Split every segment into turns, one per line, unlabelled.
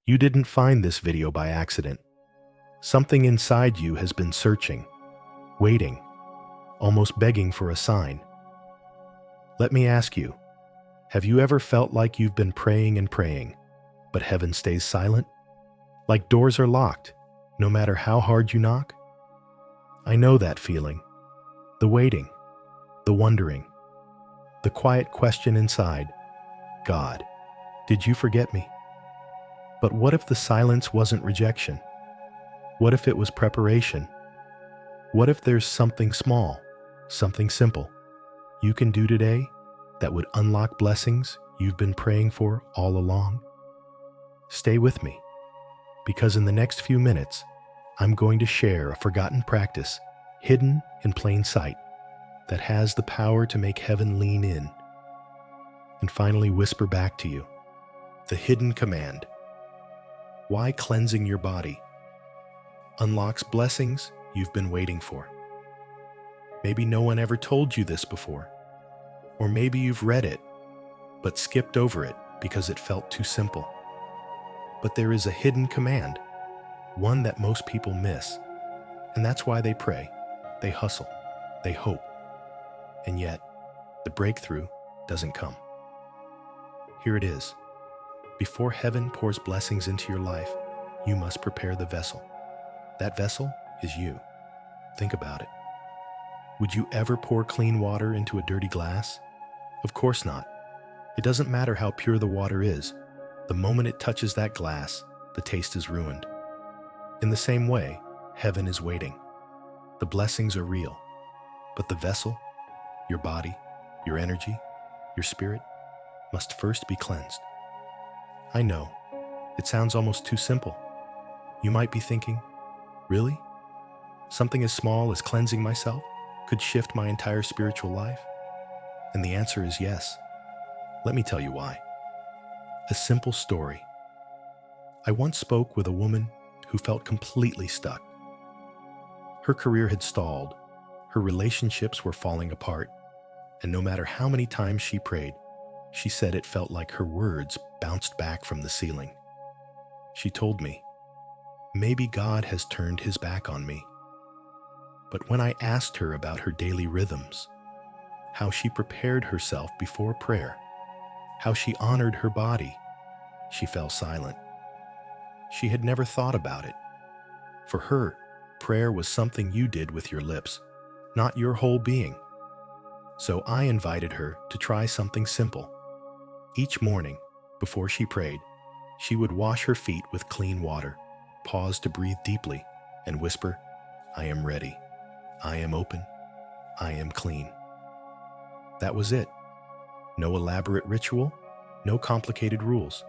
You didn't find this video by accident. Something inside you has been searching, waiting, almost begging for a sign. Let me ask you, have you ever felt like you've been praying and praying, but heaven stays silent? Like doors are locked, no matter how hard you knock? I know that feeling. The waiting, the wondering, the quiet question inside, God, did you forget me? But what if the silence wasn't rejection? What if it was preparation? What if there's something small, something simple you can do today that would unlock blessings you've been praying for all along? Stay with me, because in the next few minutes, I'm going to share a forgotten practice hidden in plain sight that has the power to make heaven lean in and finally whisper back to you. The hidden command. Why cleansing your body unlocks blessings you've been waiting for. Maybe no one ever told you this before, or maybe you've read it but skipped over it because it felt too simple. But there is a hidden command, one that most people miss, and that's why they pray, they hustle, they hope, and yet the breakthrough doesn't come. Here it is. Before heaven pours blessings into your life, you must prepare the vessel. That vessel is you. Think about it. Would you ever pour clean water into a dirty glass? Of course not. It doesn't matter how pure the water is. The moment it touches that glass, the taste is ruined. In the same way, heaven is waiting. The blessings are real, but the vessel, your body, your energy, your spirit, must first be cleansed. I know, it sounds almost too simple. You might be thinking, really? Something as small as cleansing myself could shift my entire spiritual life? And the answer is yes. Let me tell you why. A simple story. I once spoke with a woman who felt completely stuck. Her career had stalled, her relationships were falling apart, and no matter how many times she prayed, she said it felt like her words bounced back from the ceiling. She told me, maybe God has turned his back on me. But when I asked her about her daily rhythms, how she prepared herself before prayer, how she honored her body, she fell silent. She had never thought about it. For her, prayer was something you did with your lips, not your whole being. So I invited her to try something simple. Each morning, before she prayed, she would wash her feet with clean water, pause to breathe deeply, and whisper, I am ready. I am open. I am clean. That was it. No elaborate ritual, no complicated rules,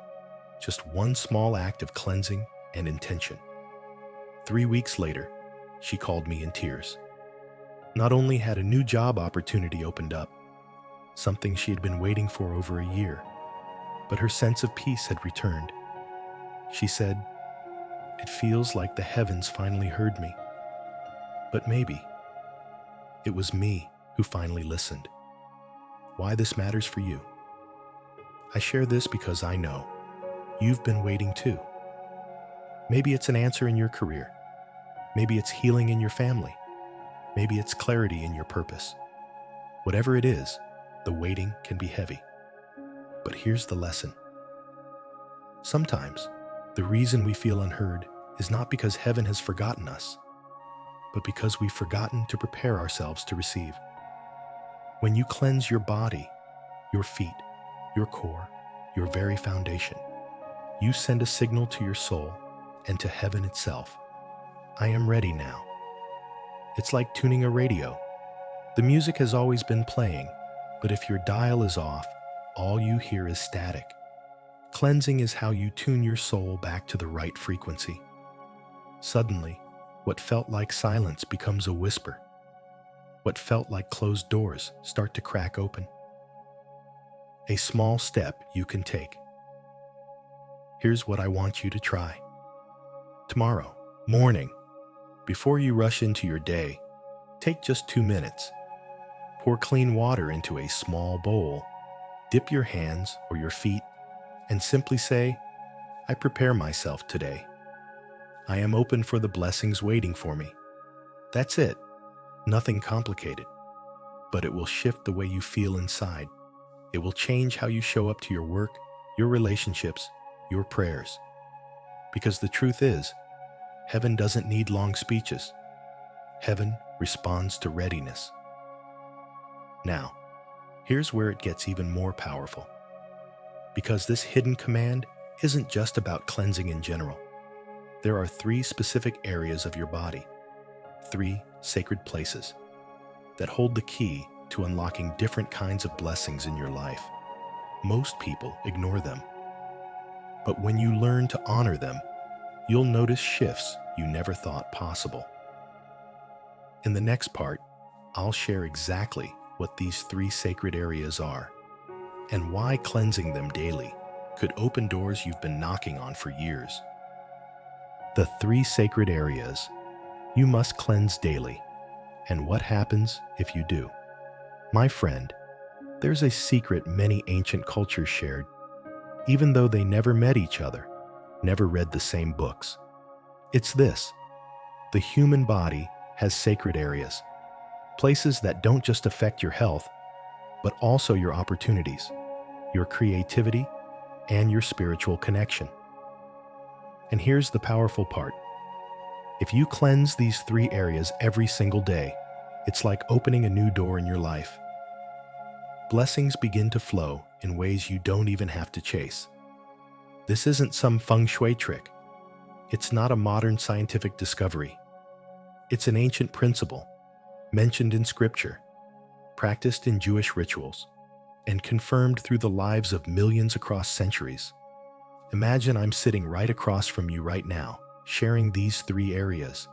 just one small act of cleansing and intention. 3 weeks later, she called me in tears. Not only had a new job opportunity opened up, something she had been waiting for over a year, but her sense of peace had returned. She said, it feels like the heavens finally heard me. But maybe it was me who finally listened. Why this matters for you? I share this because I know you've been waiting too. Maybe it's an answer in your career. Maybe it's healing in your family. Maybe it's clarity in your purpose. Whatever it is, the waiting can be heavy. But here's the lesson. Sometimes, the reason we feel unheard is not because heaven has forgotten us, but because we've forgotten to prepare ourselves to receive. When you cleanse your body, your feet, your core, your very foundation, you send a signal to your soul and to heaven itself. I am ready now. It's like tuning a radio. The music has always been playing, but if your dial is off, all you hear is static. Cleansing is how you tune your soul back to the right frequency. Suddenly, what felt like silence becomes a whisper. What felt like closed doors start to crack open. A small step you can take. Here's what I want you to try. Tomorrow morning, before you rush into your day, take just 2 minutes. Pour clean water into a small bowl. Dip your hands or your feet and simply say, I prepare myself today. I am open for the blessings waiting for me. That's it. Nothing complicated. But it will shift the way you feel inside. It will change how you show up to your work, your relationships, your prayers. Because the truth is, heaven doesn't need long speeches. Heaven responds to readiness. Now, here's where it gets even more powerful. Because this hidden command isn't just about cleansing in general. There are 3 specific areas of your body, 3 sacred places, that hold the key to unlocking different kinds of blessings in your life. Most people ignore them. But when you learn to honor them, you'll notice shifts you never thought possible. In the next part, I'll share exactly what these 3 sacred areas are and why cleansing them daily could open doors you've been knocking on for years. The 3 sacred areas you must cleanse daily, and what happens if you do. My friend, there's a secret many ancient cultures shared, even though they never met each other, never read the same books. It's this: the human body has sacred areas, places that don't just affect your health, but also your opportunities, your creativity, and your spiritual connection. And here's the powerful part. If you cleanse these 3 areas every single day, it's like opening a new door in your life. Blessings begin to flow in ways you don't even have to chase. This isn't some feng shui trick. It's not a modern scientific discovery. It's an ancient principle, mentioned in scripture, practiced in Jewish rituals, and confirmed through the lives of millions across centuries. Imagine I'm sitting right across from you right now, sharing these 3 areas,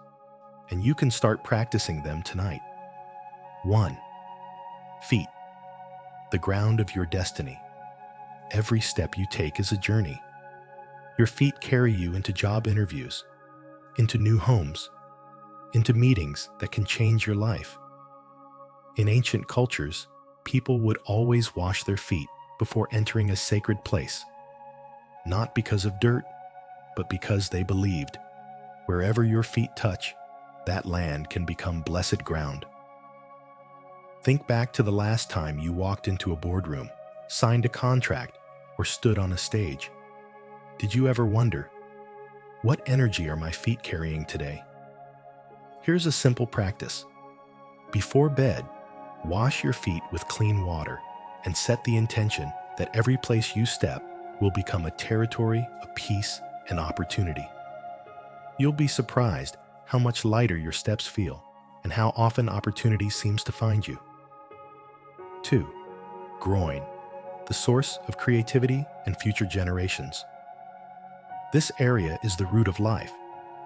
and you can start practicing them tonight. 1. Feet, the ground of your destiny. Every step you take is a journey. Your feet carry you into job interviews, into new homes, into meetings that can change your life. In ancient cultures, people would always wash their feet before entering a sacred place, not because of dirt, but because they believed wherever your feet touch, that land can become blessed ground. Think back to the last time you walked into a boardroom, signed a contract, or stood on a stage. Did you ever wonder, what energy are my feet carrying today? Here's a simple practice. Before bed, wash your feet with clean water and set the intention that every place you step will become a territory of peace and opportunity. You'll be surprised how much lighter your steps feel and how often opportunity seems to find you. 2. Groin, the source of creativity and future generations. This area is the root of life,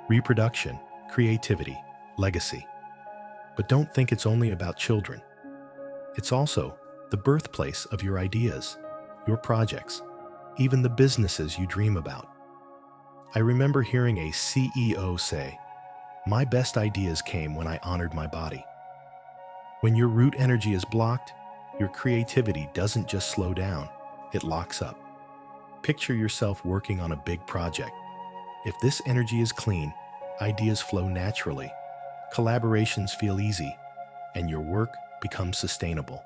reproduction, creativity, legacy. But don't think it's only about children. It's also the birthplace of your ideas, your projects, even the businesses you dream about. I remember hearing a CEO say, "My best ideas came when I honored my body." When your root energy is blocked, your creativity doesn't just slow down, it locks up. Picture yourself working on a big project. If this energy is clean, ideas flow naturally, collaborations feel easy, and your work becomes sustainable.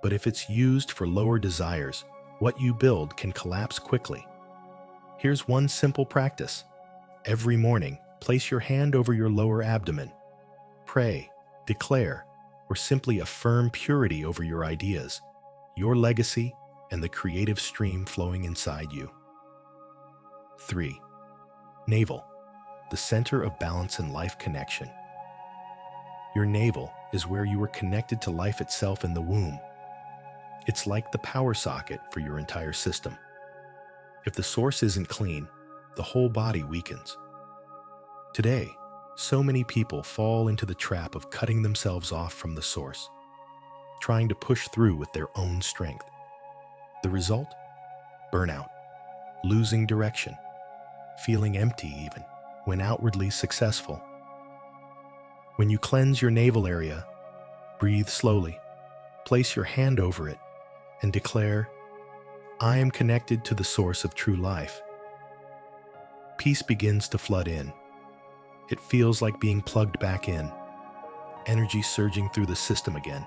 But if it's used for lower desires, what you build can collapse quickly. Here's one simple practice. Every morning, place your hand over your lower abdomen. Pray, declare, or simply affirm purity over your ideas, your legacy, and the creative stream flowing inside you. 3. Navel, the center of balance and life connection. Your navel is where you are connected to life itself in the womb. It's like the power socket for your entire system. If the source isn't clean, the whole body weakens. Today, so many people fall into the trap of cutting themselves off from the source, trying to push through with their own strength. The result? Burnout, losing direction, feeling empty even when outwardly successful. When you cleanse your navel area, breathe slowly, place your hand over it, and declare, "I am connected to the source of true life. Peace begins to flood in. It feels like being plugged back in, energy surging through the system again.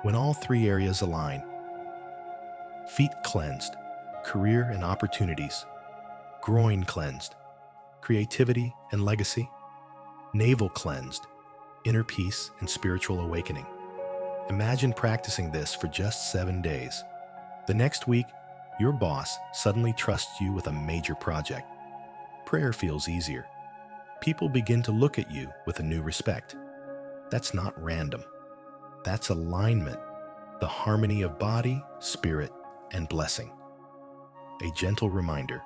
When all three areas align: feet cleansed, career and opportunities; groin cleansed, creativity and legacy; navel cleansed, inner peace and spiritual awakening. Imagine practicing this for just 7 days. The next week, your boss suddenly trusts you with a major project. Prayer feels easier. People begin to look at you with a new respect. That's not random. That's alignment, the harmony of body, spirit, and blessing. A gentle reminder: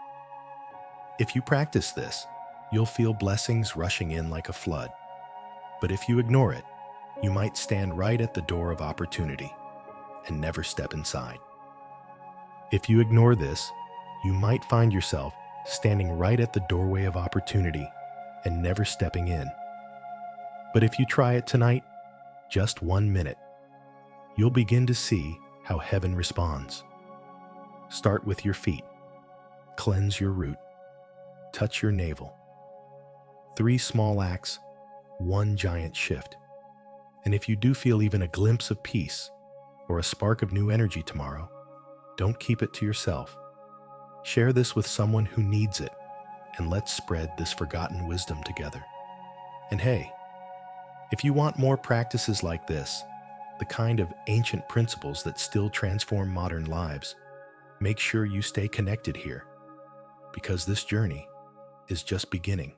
if you practice this, you'll feel blessings rushing in like a flood. But if you ignore it, you might stand right at the door of opportunity and never step inside. If you ignore this, you might find yourself standing right at the doorway of opportunity and never stepping in. But if you try it tonight, just 1 minute, you'll begin to see how heaven responds. Start with your feet. Cleanse your root. Touch your navel. 3 small acts, 1 giant shift. And if you do feel even a glimpse of peace or a spark of new energy tomorrow, don't keep it to yourself. Share this with someone who needs it, and let's spread this forgotten wisdom together. And hey, if you want more practices like this, the kind of ancient principles that still transform modern lives, make sure you stay connected here, because this journey is just beginning.